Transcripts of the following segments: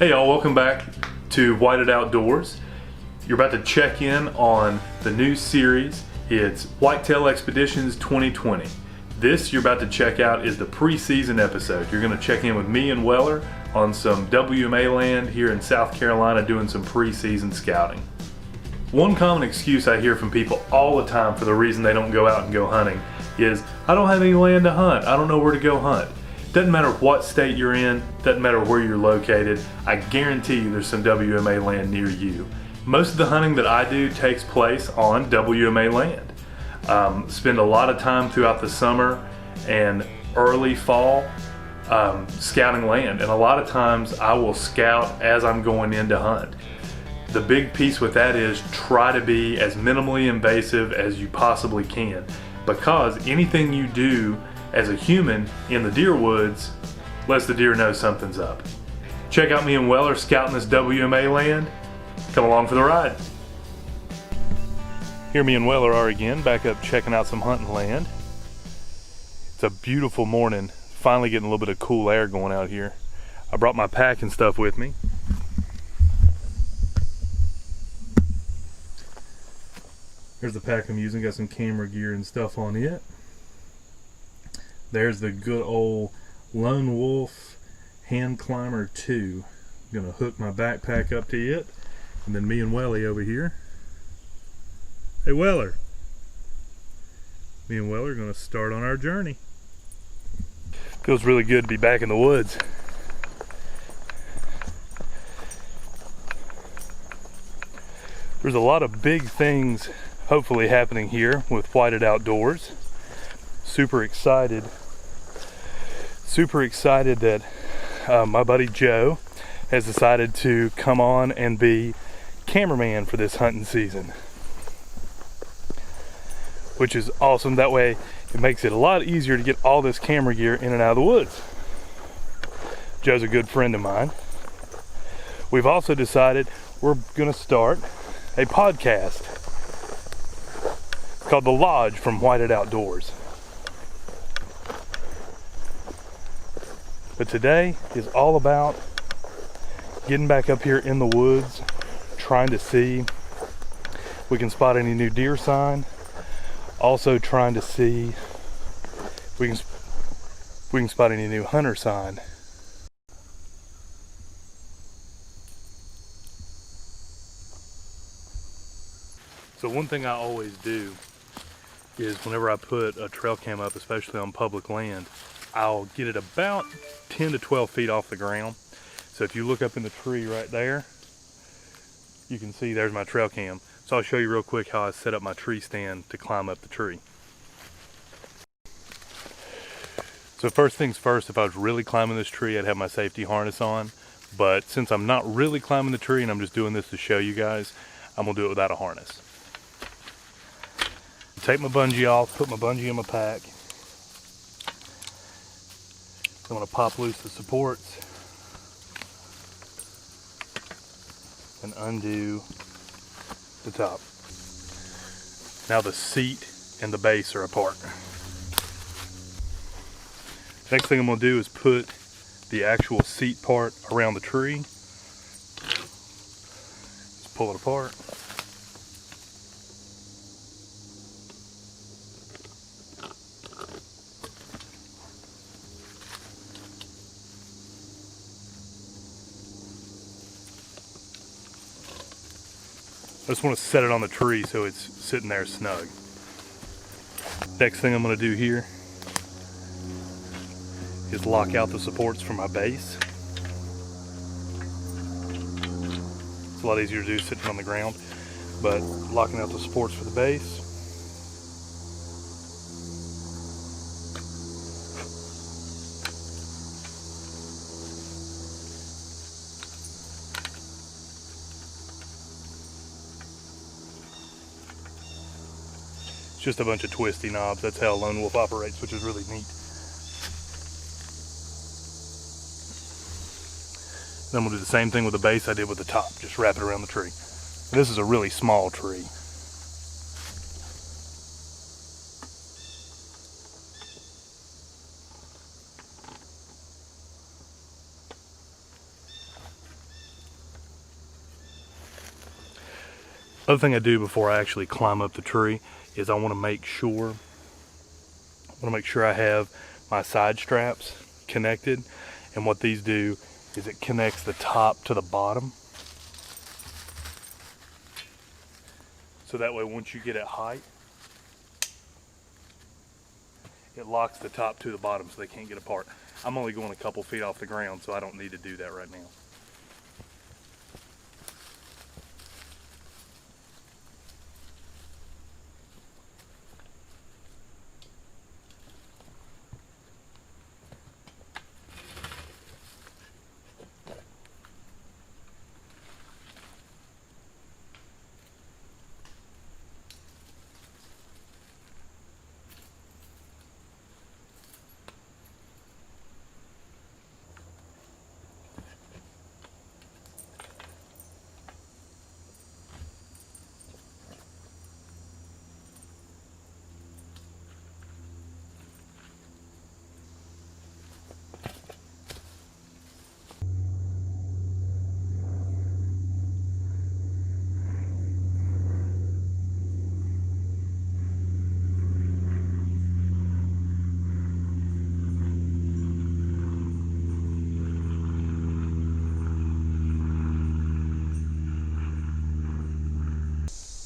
Hey y'all, welcome back to Whited Outdoors. You're about to check in on the new series. It's WhiteTail Expeditions 2020. This you're about to check out is the pre-season episode. You're going to check in with me and Weller on some WMA land here in South Carolina doing some pre-season scouting. One common excuse I hear from people all the time for the reason they don't go out and go hunting is, I don't have any land to hunt, I don't know where to go hunt. Doesn't matter what state you're in, doesn't matter where you're located, I guarantee you there's some WMA land near you. Most of the hunting that I do takes place on WMA land. Spend a lot of time throughout the summer and early fall scouting land, and a lot of times I will scout as I'm going in to hunt. The big piece with that is try to be as minimally invasive as you possibly can, because anything you do as a human in the deer woods lets the deer know something's up. Check out me and Weller scouting this WMA land. Come along for the ride. Here me and Weller are again, back up checking out some hunting land. It's a beautiful morning, finally getting a little bit of cool air going out here. I brought my pack and stuff with me. Here's the pack I'm using, got some camera gear and stuff on it. There's the good old Lone Wolf Hand Climber 2. I'm gonna hook my backpack up to it, and then me and Welly over here. Hey Weller. Me and Weller are gonna start on our journey. Feels really good to be back in the woods. There's a lot of big things hopefully happening here with Whited Outdoors. Super excited that my buddy Joe has decided to come on and be cameraman for this hunting season, which is awesome. That way it makes it a lot easier to get all this camera gear in and out of the woods. Joe's a good friend of mine. We've also decided we're gonna start a podcast. It's called The Lodge from Whited Outdoors. But today is all about getting back up here in the woods, trying to see if we can spot any new deer sign. Also trying to see if we can spot any new hunter sign. So one thing I always do is whenever I put a trail cam up, especially on public land, I'll get it about 10 to 12 feet off the ground. So if you look up in the tree right there, you can see there's my trail cam. So I'll show you real quick how I set up my tree stand to climb up the tree. So first things first, if I was really climbing this tree, I'd have my safety harness on. But since I'm not really climbing the tree and I'm just doing this to show you guys, I'm gonna do it without a harness. Take my bungee off, put my bungee in my pack. I'm going to pop loose the supports and undo the top. Now the seat and the base are apart. Next thing I'm going to do is put the actual seat part around the tree. Just pull it apart. I just want to set it on the tree so it's sitting there snug. Next thing I'm going to do here is lock out the supports for my base. It's a lot easier to do sitting on the ground, but locking out the supports for the base. Just a bunch of twisty knobs. That's how Lone Wolf operates, which is really neat. Then we'll do the same thing with the base I did with the top. Just wrap it around the tree. This is a really small tree. Other thing I do before I actually climb up the tree is I want to make sure I have my side straps connected, and what these do is it connects the top to the bottom, so that way once you get at height, it locks the top to the bottom so they can't get apart. I'm only going a couple feet off the ground, so I don't need to do that right now.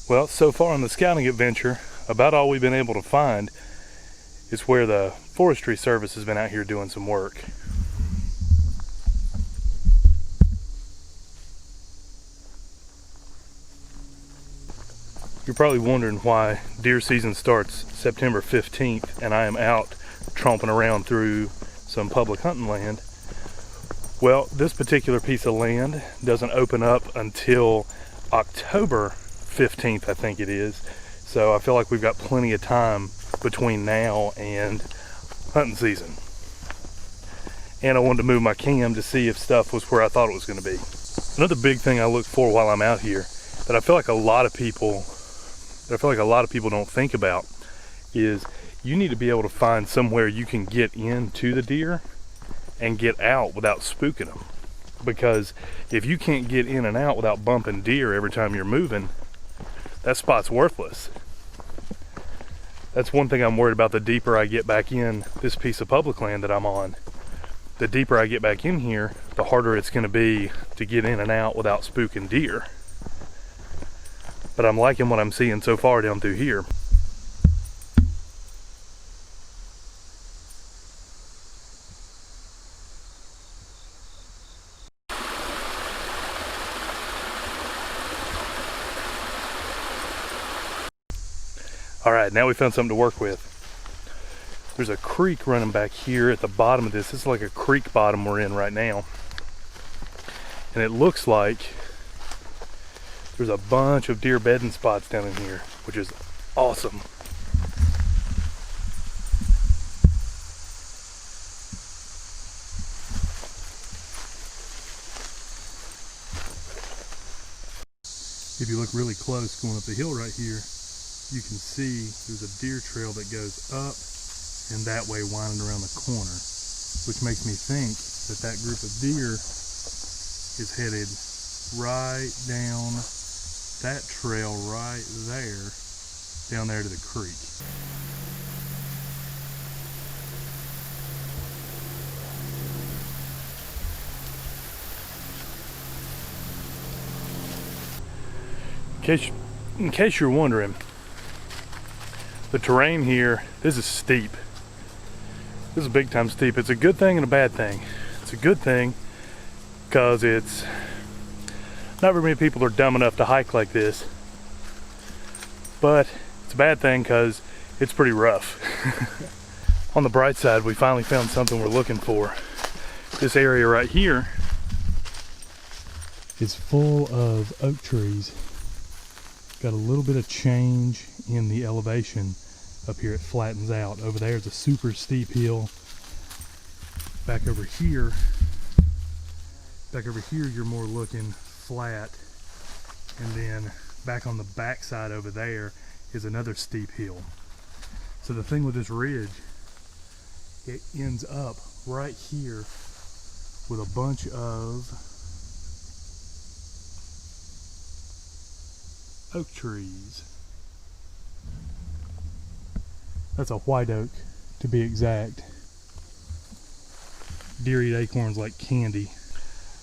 Well, so far on the scouting adventure, about all we've been able to find is where the Forestry Service has been out here doing some work. You're probably wondering why deer season starts September 15th and I am out tromping around through some public hunting land. Well, this particular piece of land doesn't open up until October 15th, I think it is. So I feel like we've got plenty of time between now and hunting season. And I wanted to move my cam to see if stuff was where I thought it was going to be. Another big thing I look for while I'm out here that I feel like a lot of people don't think about is you need to be able to find somewhere you can get into the deer and get out without spooking them. Because if you can't get in and out without bumping deer every time you're moving, that spot's worthless. That's one thing I'm worried about. The deeper I get back in this piece of public land that I'm on, the deeper I get back in here, the harder it's going to be to get in and out without spooking deer. But I'm liking what I'm seeing so far down through here. All right, now we found something to work with. There's a creek running back here at the bottom of this. This is like a creek bottom we're in right now. And it looks like there's a bunch of deer bedding spots down in here, which is awesome. If you look really close going up the hill right here, you can see there's a deer trail that goes up and that way winding around the corner, which makes me think that that group of deer is headed right down that trail right there, down there to the creek. In case you're wondering, the terrain here, this is steep. This is big time steep. It's a good thing and a bad thing. It's a good thing because it's not very many people are dumb enough to hike like this, but it's a bad thing because it's pretty rough. On the bright side, we finally found something we're looking for. This area right here is full of oak trees. Got a little bit of change in the elevation. Up here it flattens out. Over there is a super steep hill. Back over here you're more looking flat. And then back on the back side over there is another steep hill. So the thing with this ridge, it ends up right here with a bunch of oak trees. That's a white oak, to be exact. Deer eat acorns like candy.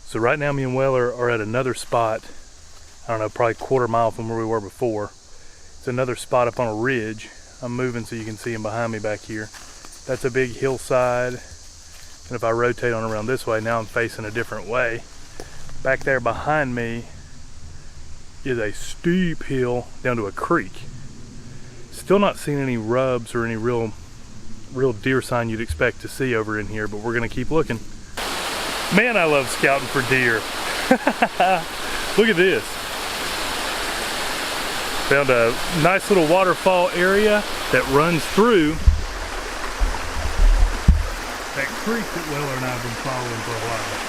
So right now me and Weller are at another spot, I don't know, probably a quarter mile from where we were before. It's another spot up on a ridge. I'm moving so you can see him behind me back here. That's a big hillside. And if I rotate on around this way, now I'm facing a different way. Back there behind me is a steep hill down to a creek. Still not seeing any rubs or any real deer sign you'd expect to see over in here, but we're gonna keep looking. Man, I love scouting for deer. Look at this. Found a nice little waterfall area that runs through that creek that Weller and I have been following for a while.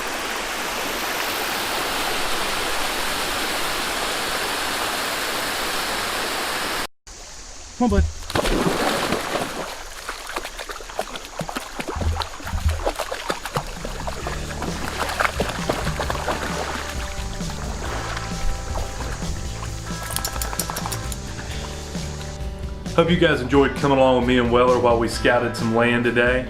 Come on, bud. Hope you guys enjoyed coming along with me and Weller while we scouted some land today.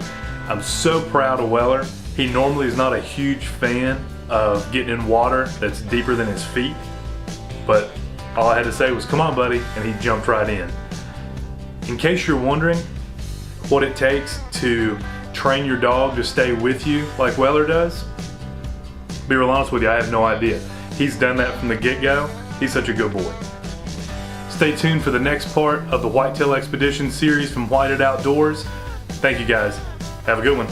I'm so proud of Weller. He normally is not a huge fan of getting in water that's deeper than his feet, but all I had to say was, come on buddy, and he jumped right in. In case you're wondering what it takes to train your dog to stay with you like Weller does, to be real honest with you, I have no idea. He's done that from the get-go. He's such a good boy. Stay tuned for the next part of the Whitetail Expedition series from Whited Outdoors. Thank you guys. Have a good one.